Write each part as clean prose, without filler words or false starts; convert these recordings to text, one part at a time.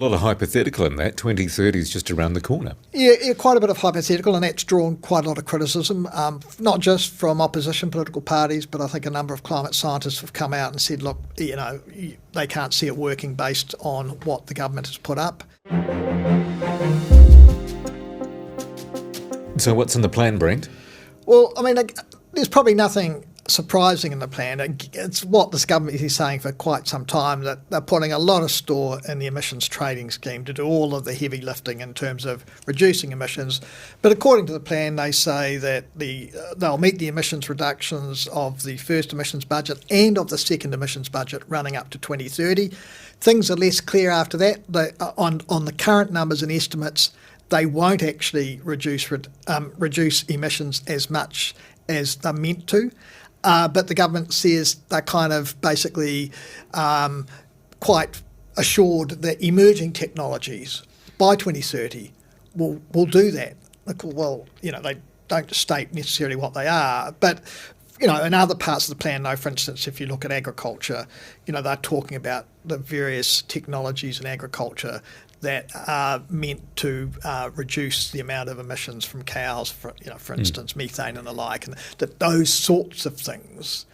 A lot of hypothetical in that. 2030 is just around the corner. Yeah, quite a bit of hypothetical, and that's drawn quite a lot of criticism, not just from opposition political parties, but I think a number of climate scientists have come out and said, look, they can't see it working based on what the government has put up. So what's in the plan, Brent? Well, I mean, there's probably nothing surprising in the plan. It's what this government is saying for quite some time, that they're putting a lot of store in the emissions trading scheme to do all of the heavy lifting in terms of reducing emissions. But according to the plan, they say that they'll meet the emissions reductions of the first emissions budget and of the second emissions budget running up to 2030. Things are less clear after that. On the current numbers and estimates, they won't actually reduce emissions as much as they're meant to. But the government says they're kind of basically quite assured that emerging technologies by 2030 will do that. Well, they don't state necessarily what they are, but in other parts of the plan, though, for instance, if you look at agriculture, they're talking about the various technologies in agriculture that are meant to reduce the amount of emissions from cows, for instance, methane and the like, and that those sorts of things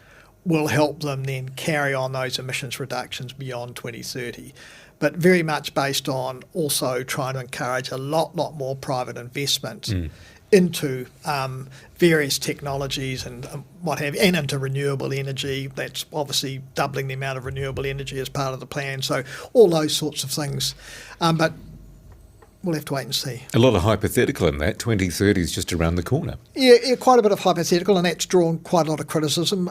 will help them then carry on those emissions reductions beyond 2030. But very much based on also trying to encourage a lot more private investment into various technologies and what have you, and into renewable energy. That's obviously doubling the amount of renewable energy as part of the plan. So all those sorts of things. But we'll have to wait and see. A lot of hypothetical in that. 2030 is just around the corner. Yeah, quite a bit of hypothetical, and that's drawn quite a lot of criticism,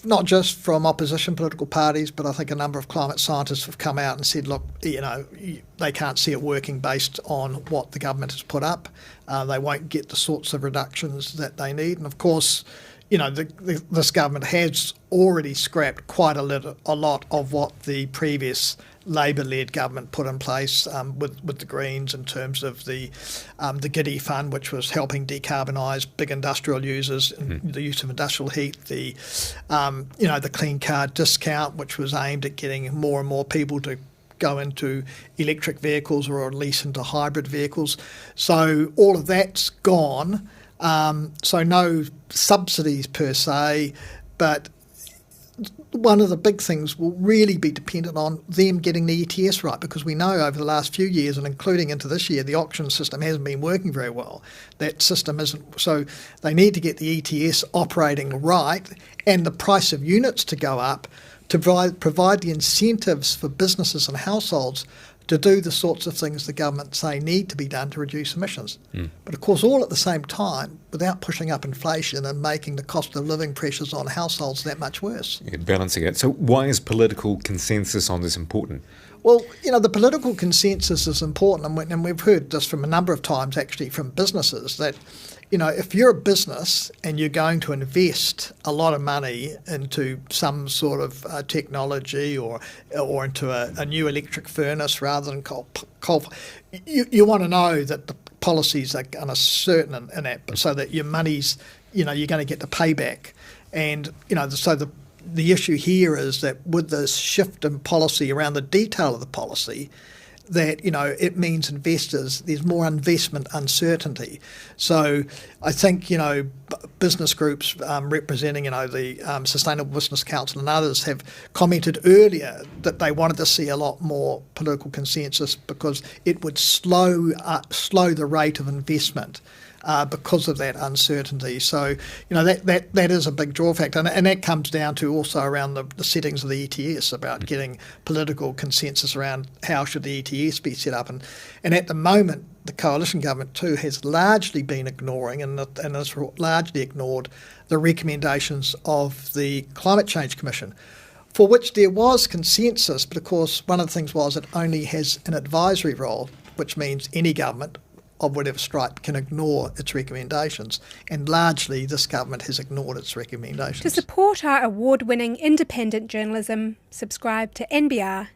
not just from opposition political parties, but I think a number of climate scientists have come out and said, look, they can't see it working based on what the government has put up. They won't get the sorts of reductions that they need. And of course, this government has already scrapped quite a lot of what the previous Labor-led government put in place with the Greens in terms of the GIDI fund, which was helping decarbonise big industrial users and the use of industrial heat, the clean car discount, which was aimed at getting more and more people to go into electric vehicles or at least into hybrid vehicles. So all of that's gone. So no subsidies per se, but one of the big things will really be dependent on them getting the ETS right, because we know over the last few years, and including into this year, the auction system hasn't been working very well. That system isn't, so they need to get the ETS operating right and the price of units to go up to provide the incentives for businesses and households to do the sorts of things the government say need to be done to reduce emissions. But of course, all at the same time, without pushing up inflation and making the cost of living pressures on households that much worse. Yeah, balancing it. So why is political consensus on this important? Well, the political consensus is important, and we've heard this from a number of times actually from businesses that, if you're a business and you're going to invest a lot of money into some sort of technology or into a new electric furnace rather than coal, you want to know that the policies are going to certain in that, so that your money's, you're going to get the payback. And, so the issue here is that with this shift in policy around the detail of the policy, that it means there's more investment uncertainty. So I think business groups representing the Sustainable Business Council and others have commented earlier that they wanted to see a lot more political consensus because it would slow the rate of investment. Because of that uncertainty. So, that is a big draw factor. And that comes down to also around the settings of the ETS, about getting political consensus around how should the ETS be set up. And at the moment, the coalition government too has largely been ignoring and has largely ignored the recommendations of the Climate Change Commission, for which there was consensus. But of course, one of the things was it only has an advisory role, which means any government of whatever stripe can ignore its recommendations, and largely this government has ignored its recommendations. To support our award-winning independent journalism, subscribe to nbr.co.nz.